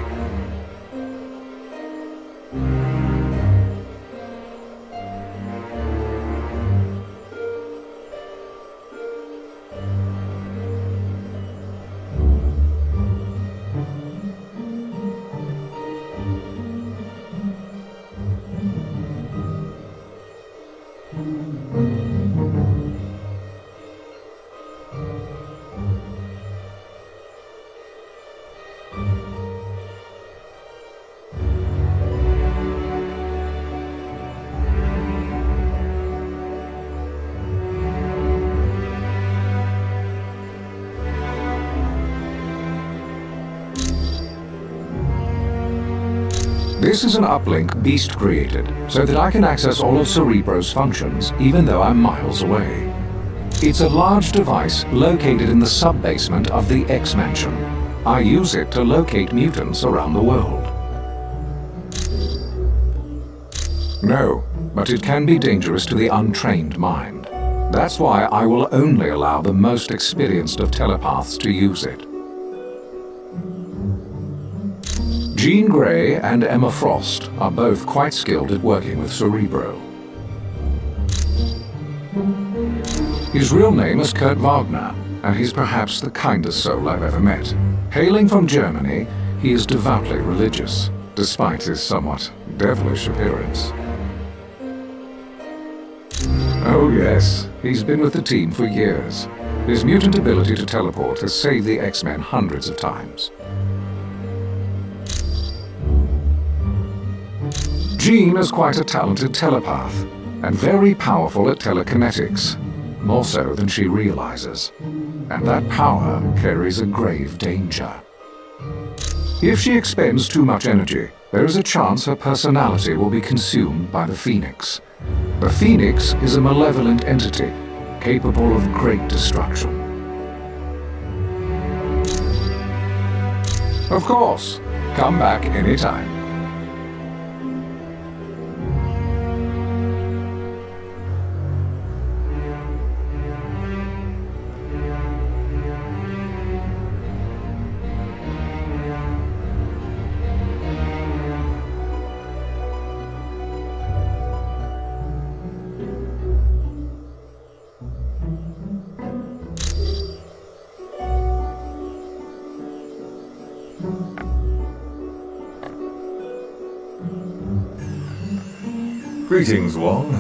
This is an uplink Beast created, so that I can access all of Cerebro's functions, even though I'm miles away. It's a large device located in the sub-basement of the X-Mansion. I use it to locate mutants around the world. No, but it can be dangerous to the untrained mind. That's why I will only allow the most experienced of telepaths to use it. Jean Grey and Emma Frost are both quite skilled at working with Cerebro. His real name is Kurt Wagner, and he's perhaps the kindest soul I've ever met. Hailing from Germany, he is devoutly religious, despite his somewhat devilish appearance. Oh yes, he's been with the team for years. His mutant ability to teleport has saved the X-Men hundreds of times. Jean is quite a talented telepath, and very powerful at telekinetics, more so than she realizes. And that power carries a grave danger. If she expends too much energy, there is a chance her personality will be consumed by the Phoenix. The Phoenix is a malevolent entity, capable of great destruction. Of course, come back anytime. Greetings, Wong.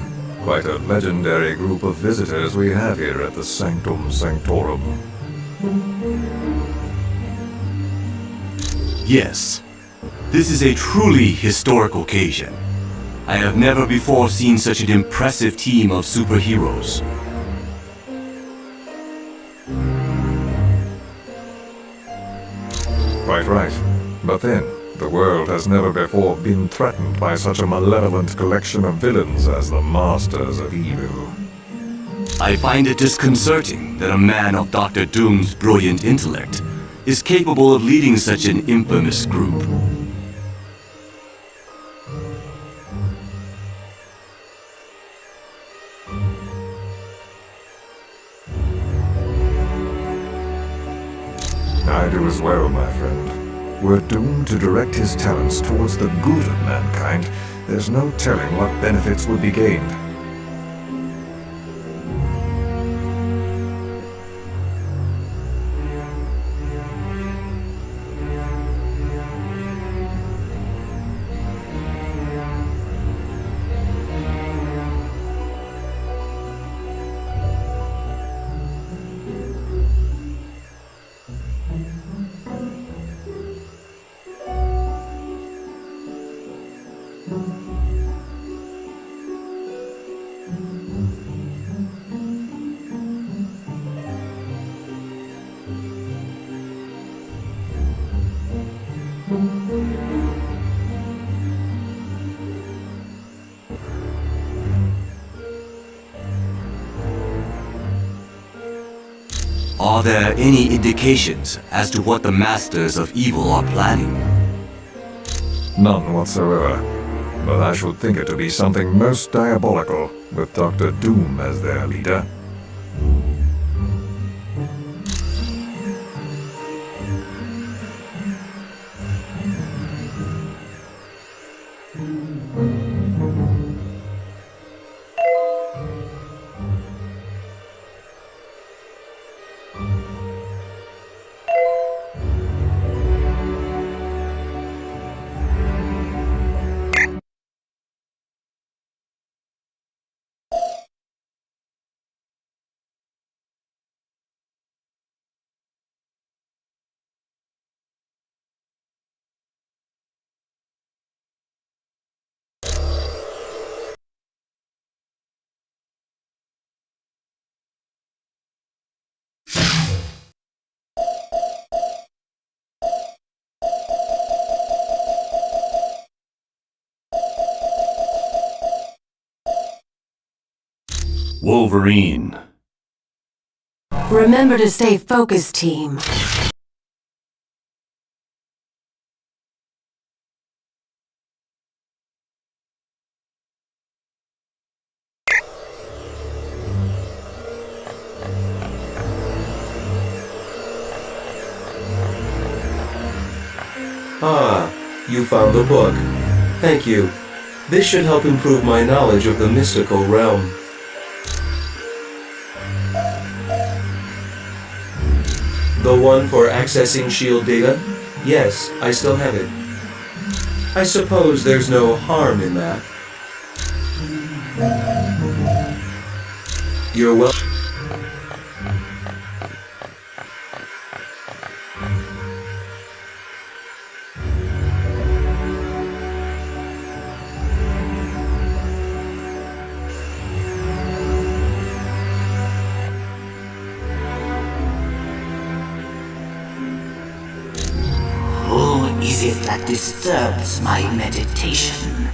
Quite a legendary group of visitors we have here at the Sanctum Sanctorum. Yes, this is a truly historic occasion. I have never before seen such an impressive team of superheroes. Quite right. But then, the world has never before been threatened by such a malevolent collection of villains as the Masters of Evil. I find it disconcerting that a man of Dr. Doom's brilliant intellect is capable of leading such an infamous group. I do as well, my friend. Were Doom to direct his talents towards the good of mankind, there's no telling what benefits would be gained. Are there any indications as to what the Masters of Evil are planning? None whatsoever. But I should think it to be something most diabolical, with Dr. Doom as their leader. Wolverine. Remember to stay focused, team. Ah, you found the book. Thank you. This should help improve my knowledge of the mystical realm. The one for accessing S.H.I.E.L.D. data? Yes, I still have it. I suppose there's no harm in that. You're wel- Who is it that disturbs my meditation?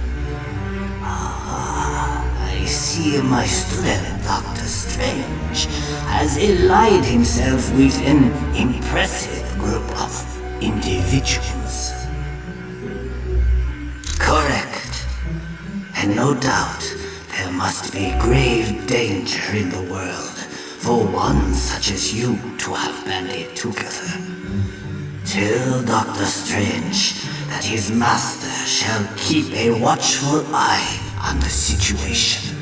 I see my student, Dr. Strange, has allied himself with an impressive group of individuals. Correct. And no doubt, there must be grave danger in the world for one such as you to have banded together. Tell Dr. Strange that his master shall keep a watchful eye on the situation.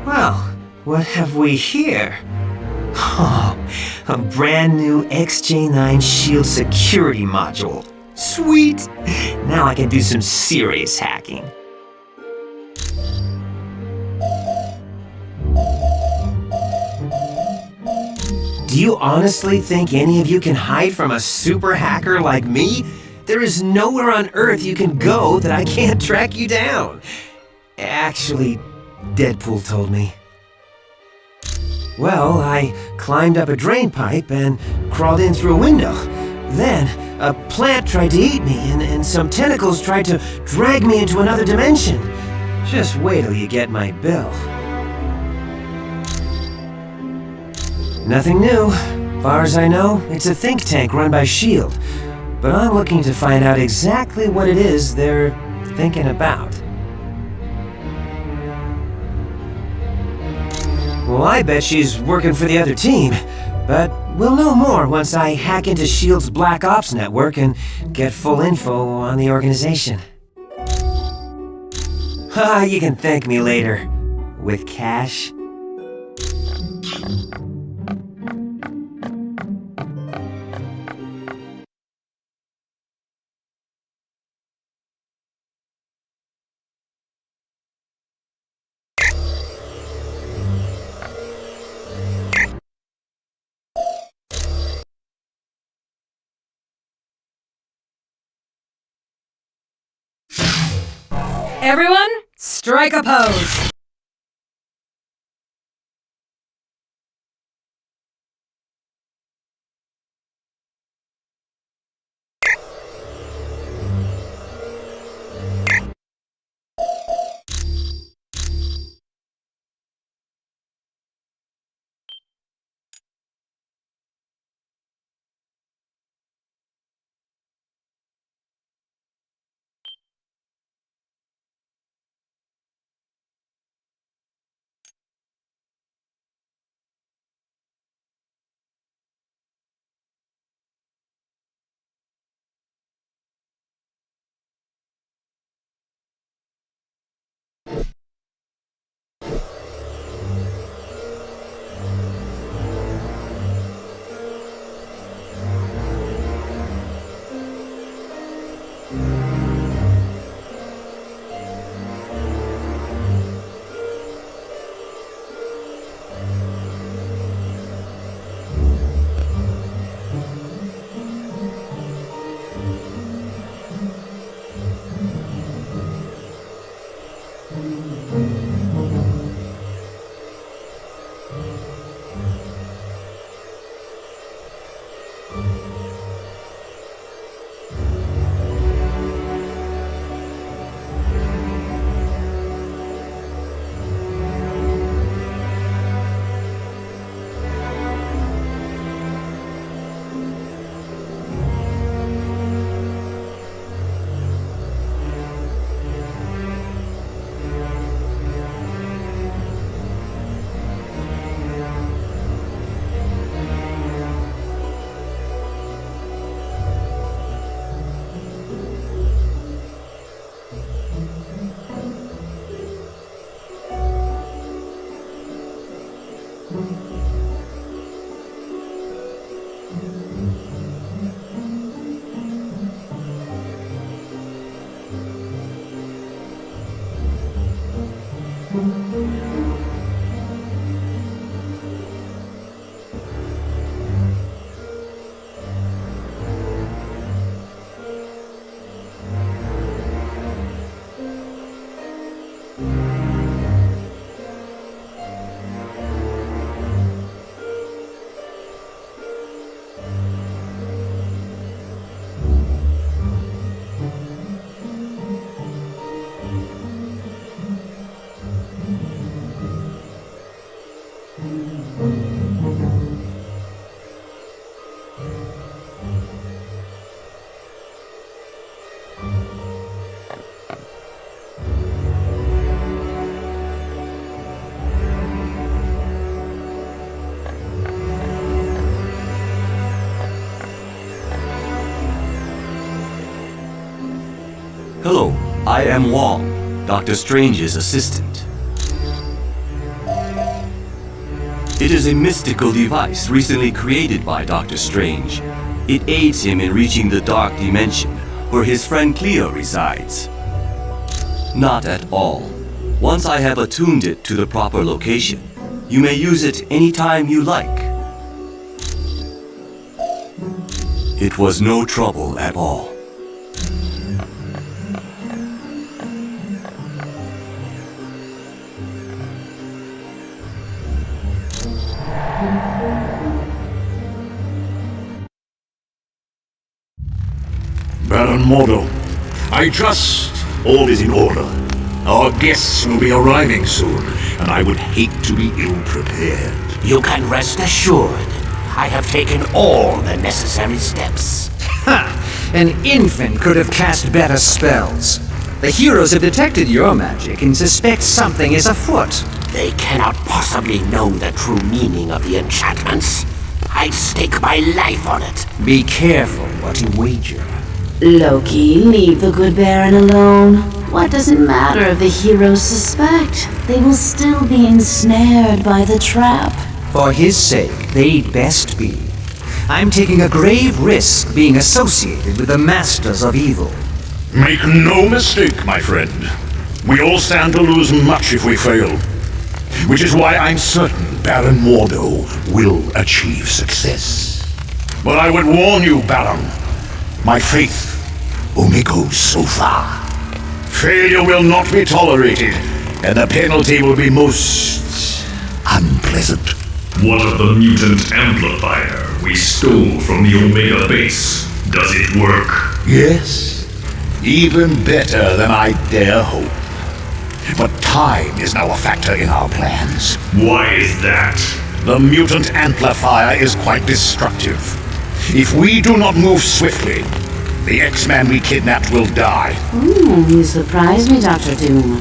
Well, what have we here? Oh, a brand new XJ9 Shield security module. Sweet! Now I can do some serious hacking. Do you honestly think any of you can hide from a super hacker like me? There is nowhere on Earth you can go that I can't track you down. Actually, Deadpool told me. Well, I climbed up a drain pipe and crawled in through a window. Then, a plant tried to eat me, and some tentacles tried to drag me into another dimension. Just wait till you get my bill. Nothing new. Far as I know, it's a think tank run by S.H.I.E.L.D. But I'm looking to find out exactly what it is they're thinking about. Well, I bet she's working for the other team, but we'll know more once I hack into S.H.I.E.L.D.'s Black Ops network and get full info on the organization. You can thank me later. With cash. Everyone, strike a pose! I am Wong, Dr. Strange's assistant. It is a mystical device recently created by Dr. Strange. It aids him in reaching the dark dimension, where his friend Cleo resides. Not at all. Once I have attuned it to the proper location, you may use it anytime you like. It was no trouble at all. Baron Mordo, I trust all is in order. Our guests will be arriving soon, and I would hate to be ill-prepared. You can rest assured. I have taken all the necessary steps. Ha! An infant could have cast better spells. The heroes have detected your magic and suspect something is afoot. They cannot possibly know the true meaning of the enchantments. I'd stake my life on it. Be careful what you wager. Loki, leave the good Baron alone. What does it matter if the heroes suspect? They will still be ensnared by the trap. For his sake, they'd best be. I'm taking a grave risk being associated with the Masters of Evil. Make no mistake, my friend. We all stand to lose much if we fail. Which is why I'm certain Baron Mordo will achieve success. But I would warn you, Baron, my faith only goes so far. Failure will not be tolerated, and the penalty will be most unpleasant. What of the mutant amplifier we stole from the Omega base? Does it work? Yes, even better than I dare hope. But time is now a factor in our plans. Why is that? The mutant amplifier is quite destructive. If we do not move swiftly, the X-Man we kidnapped will die. You surprise me, Dr. Doom.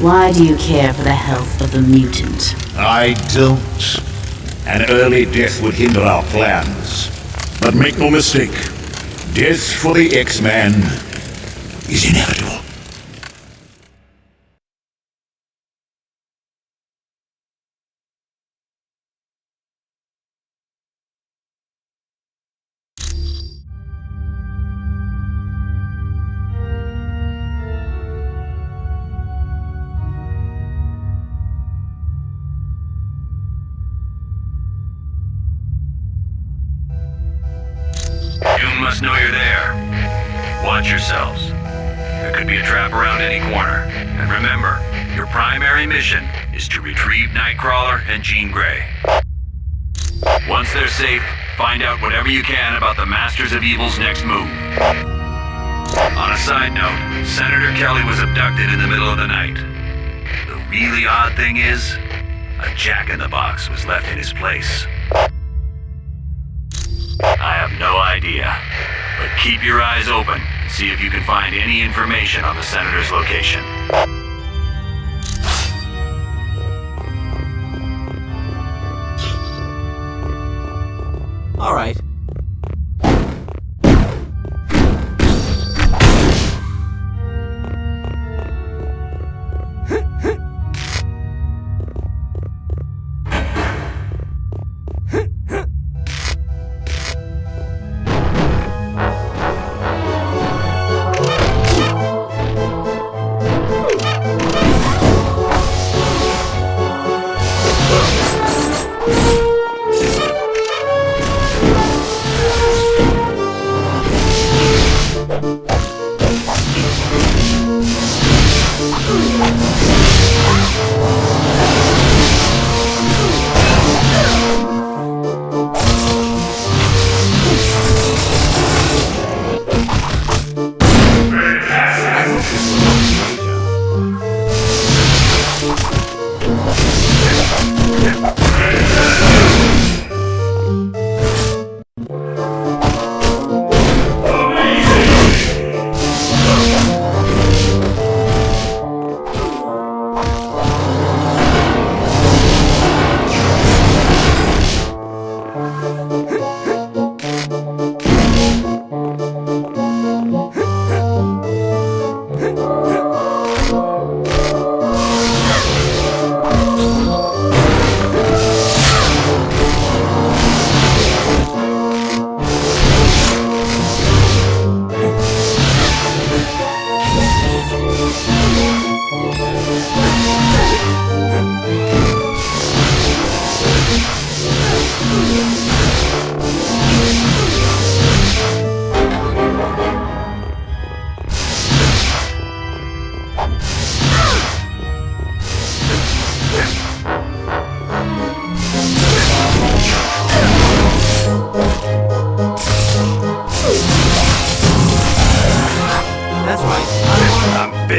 Why do you care for the health of the mutant? I don't. An early death would hinder our plans. But make no mistake, death for the X-Man is inevitable. You must know you're there. Watch yourselves. There could be a trap around any corner. And remember, your primary mission is to retrieve Nightcrawler and Jean Grey. Once they're safe, find out whatever you can about the Masters of Evil's next move. On a side note, Senator Kelly was abducted in the middle of the night. The really odd thing is, a jack-in-the-box was left in his place. I have no idea, but keep your eyes open and see if you can find any information on the Senator's location. All right.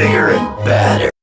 bigger and badder.